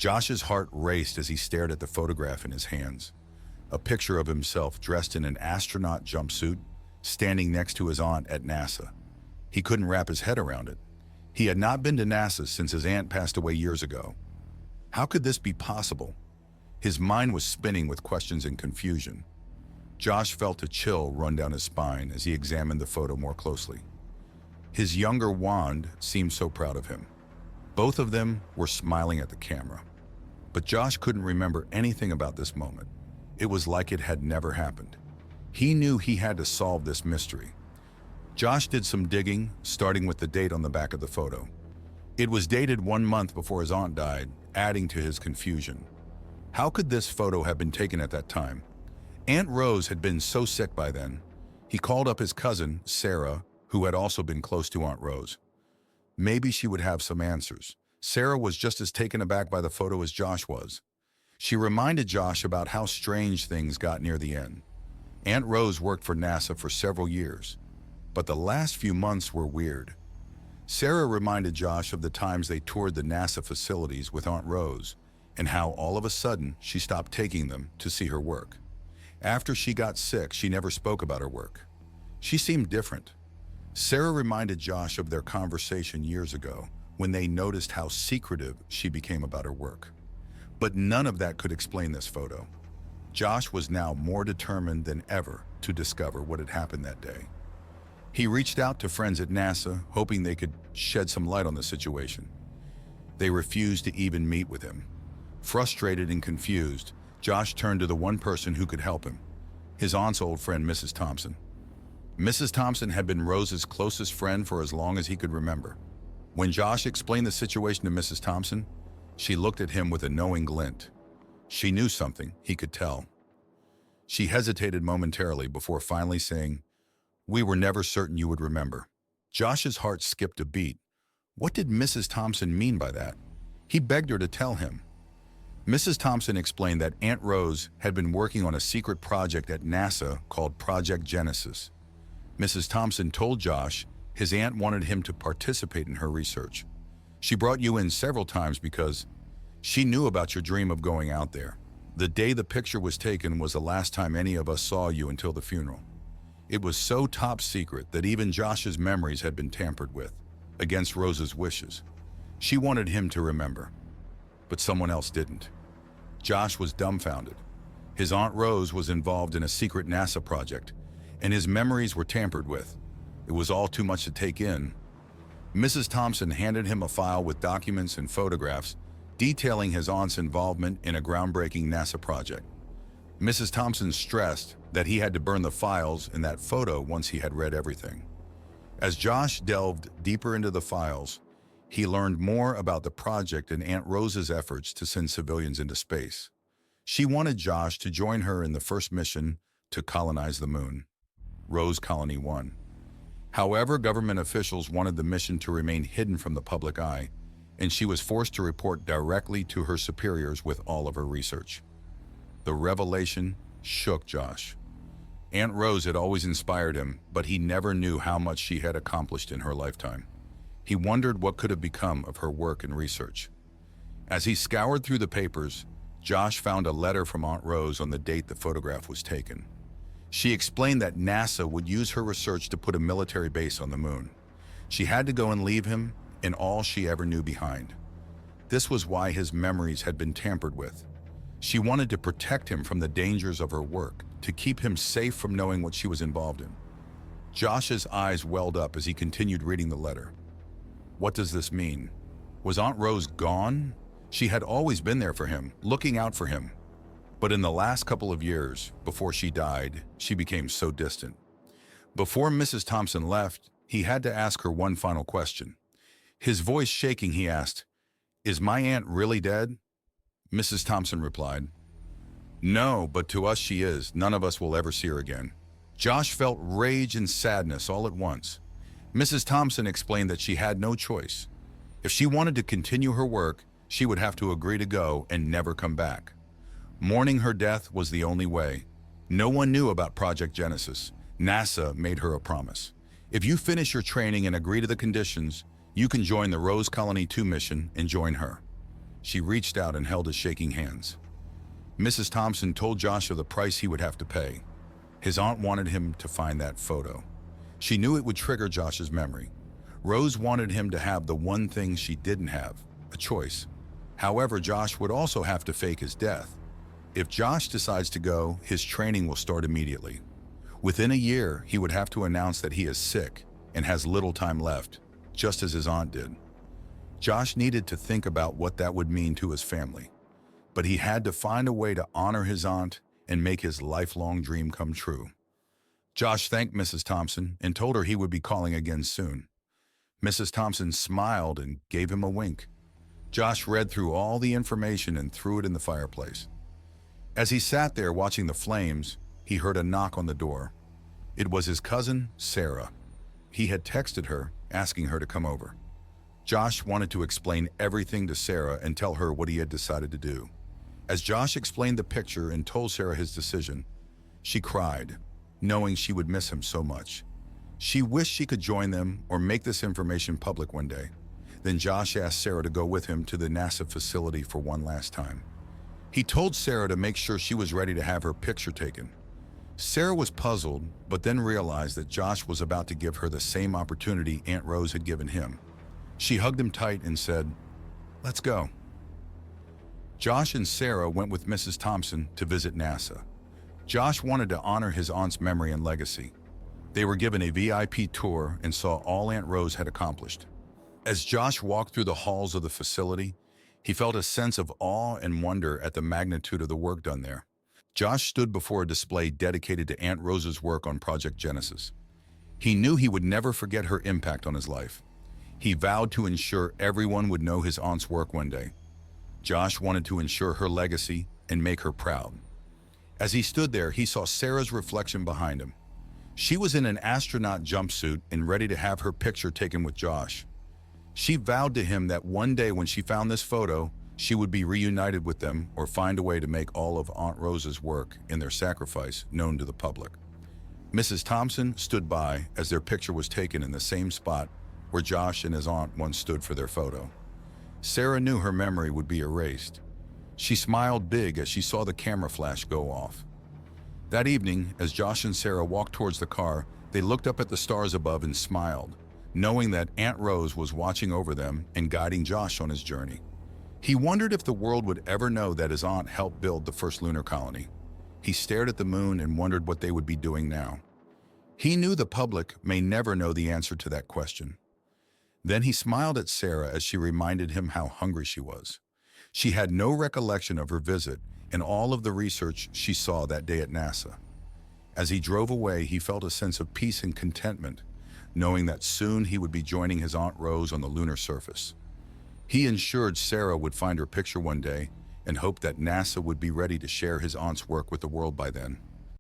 Josh's heart raced as he stared at the photograph in his hands. A picture of himself dressed in an astronaut jumpsuit, standing next to his aunt at NASA. He couldn't wrap his head around it. He had not been to NASA since his aunt passed away years ago. How could this be possible? His mind was spinning with questions and confusion. Josh felt a chill run down his spine as he examined the photo more closely. His younger wand seemed so proud of him. Both of them were smiling at the camera. But Josh couldn't remember anything about this moment. It was like it had never happened. He knew he had to solve this mystery. Josh did some digging, starting with the date on the back of the photo. It was dated 1 month before his aunt died, adding to his confusion. How could this photo have been taken at that time? Aunt Rose had been so sick by then. He called up his cousin, Sarah, who had also been close to Aunt Rose. Maybe she would have some answers. Sarah was just as taken aback by the photo as Josh was. She reminded Josh about how strange things got near the end. Aunt Rose worked for NASA for several years, but the last few months were weird. Sarah reminded Josh of the times they toured the NASA facilities with Aunt Rose and how all of a sudden she stopped taking them to see her work. After she got sick, she never spoke about her work. She seemed different. Sarah reminded Josh of their conversation years ago when they noticed how secretive she became about her work. But none of that could explain this photo. Josh was now more determined than ever to discover what had happened that day. He reached out to friends at NASA, hoping they could shed some light on the situation. They refused to even meet with him. Frustrated and confused, Josh turned to the one person who could help him, his aunt's old friend, Mrs. Thompson. Mrs. Thompson had been Rose's closest friend for as long as he could remember. When Josh explained the situation to Mrs. Thompson, she looked at him with a knowing glint. She knew something, he could tell. She hesitated momentarily before finally saying, "We were never certain you would remember." Josh's heart skipped a beat. What did Mrs. Thompson mean by that? He begged her to tell him. Mrs. Thompson explained that Aunt Rose had been working on a secret project at NASA called Project Genesis. Mrs. Thompson told Josh his aunt wanted him to participate in her research. She brought you in several times because she knew about your dream of going out there. The day the picture was taken was the last time any of us saw you until the funeral. It was so top secret that even Josh's memories had been tampered with, against Rose's wishes. She wanted him to remember, but someone else didn't. Josh was dumbfounded. His Aunt Rose was involved in a secret NASA project, and his memories were tampered with. It was all too much to take in. Mrs. Thompson handed him a file with documents and photographs detailing his aunt's involvement in a groundbreaking NASA project. Mrs. Thompson stressed that he had to burn the files in that photo once he had read everything. As Josh delved deeper into the files, he learned more about the project and Aunt Rose's efforts to send civilians into space. She wanted Josh to join her in the first mission to colonize the moon, Rose Colony 1. However, government officials wanted the mission to remain hidden from the public eye, and she was forced to report directly to her superiors with all of her research. The revelation shook Josh. Aunt Rose had always inspired him, but he never knew how much she had accomplished in her lifetime. He wondered what could have become of her work and research. As he scoured through the papers, Josh found a letter from Aunt Rose on the date the photograph was taken. She explained that NASA would use her research to put a military base on the moon. She had to go and leave him and all she ever knew behind. This was why his memories had been tampered with. She wanted to protect him from the dangers of her work, to keep him safe from knowing what she was involved in. Josh's eyes welled up as he continued reading the letter. What does this mean? Was Aunt Rose gone? She had always been there for him, looking out for him. But in the last couple of years, before she died, she became so distant. Before Mrs. Thompson left, he had to ask her one final question. His voice shaking, he asked, "Is my aunt really dead?" Mrs. Thompson replied, "No, but to us she is. None of us will ever see her again." Josh felt rage and sadness all at once. Mrs. Thompson explained that she had no choice. If she wanted to continue her work, she would have to agree to go and never come back. Mourning her death was the only way. No one knew about Project Genesis. NASA made her a promise. If you finish your training and agree to the conditions, you can join the Rose Colony 2 mission and join her. She reached out and held his shaking hands. Mrs. Thompson told Josh of the price he would have to pay. His aunt wanted him to find that photo. She knew it would trigger Josh's memory. Rose wanted him to have the one thing she didn't have, a choice. However, Josh would also have to fake his death. If Josh decides to go, his training will start immediately. Within a year, he would have to announce that he is sick and has little time left, just as his aunt did. Josh needed to think about what that would mean to his family, but he had to find a way to honor his aunt and make his lifelong dream come true. Josh thanked Mrs. Thompson and told her he would be calling again soon. Mrs. Thompson smiled and gave him a wink. Josh read through all the information and threw it in the fireplace. As he sat there watching the flames, he heard a knock on the door. It was his cousin, Sarah. He had texted her, asking her to come over. Josh wanted to explain everything to Sarah and tell her what he had decided to do. As Josh explained the picture and told Sarah his decision, she cried, knowing she would miss him so much. She wished she could join them or make this information public one day. Then Josh asked Sarah to go with him to the NASA facility for one last time. He told Sarah to make sure she was ready to have her picture taken. Sarah was puzzled, but then realized that Josh was about to give her the same opportunity Aunt Rose had given him. She hugged him tight and said, "Let's go." Josh and Sarah went with Mrs. Thompson to visit NASA. Josh wanted to honor his aunt's memory and legacy. They were given a VIP tour and saw all Aunt Rose had accomplished. As Josh walked through the halls of the facility, he felt a sense of awe and wonder at the magnitude of the work done there. Josh stood before a display dedicated to Aunt Rose's work on Project Genesis. He knew he would never forget her impact on his life. He vowed to ensure everyone would know his aunt's work one day. Josh wanted to ensure her legacy and make her proud. As he stood there, he saw Sarah's reflection behind him. She was in an astronaut jumpsuit and ready to have her picture taken with Josh. She vowed to him that one day when she found this photo, she would be reunited with them or find a way to make all of Aunt Rose's work and their sacrifice known to the public. Mrs. Thompson stood by as their picture was taken in the same spot where Josh and his aunt once stood for their photo. Sarah knew her memory would be erased. She smiled big as she saw the camera flash go off. That evening, as Josh and Sarah walked towards the car, they looked up at the stars above and smiled, knowing that Aunt Rose was watching over them and guiding Josh on his journey. He wondered if the world would ever know that his aunt helped build the first lunar colony. He stared at the moon and wondered what they would be doing now. He knew the public may never know the answer to that question. Then he smiled at Sarah as she reminded him how hungry she was. She had no recollection of her visit and all of the research she saw that day at NASA. As he drove away, he felt a sense of peace and contentment, knowing that soon he would be joining his Aunt Rose on the lunar surface. He ensured Sarah would find her picture one day and hoped that NASA would be ready to share his aunt's work with the world by then.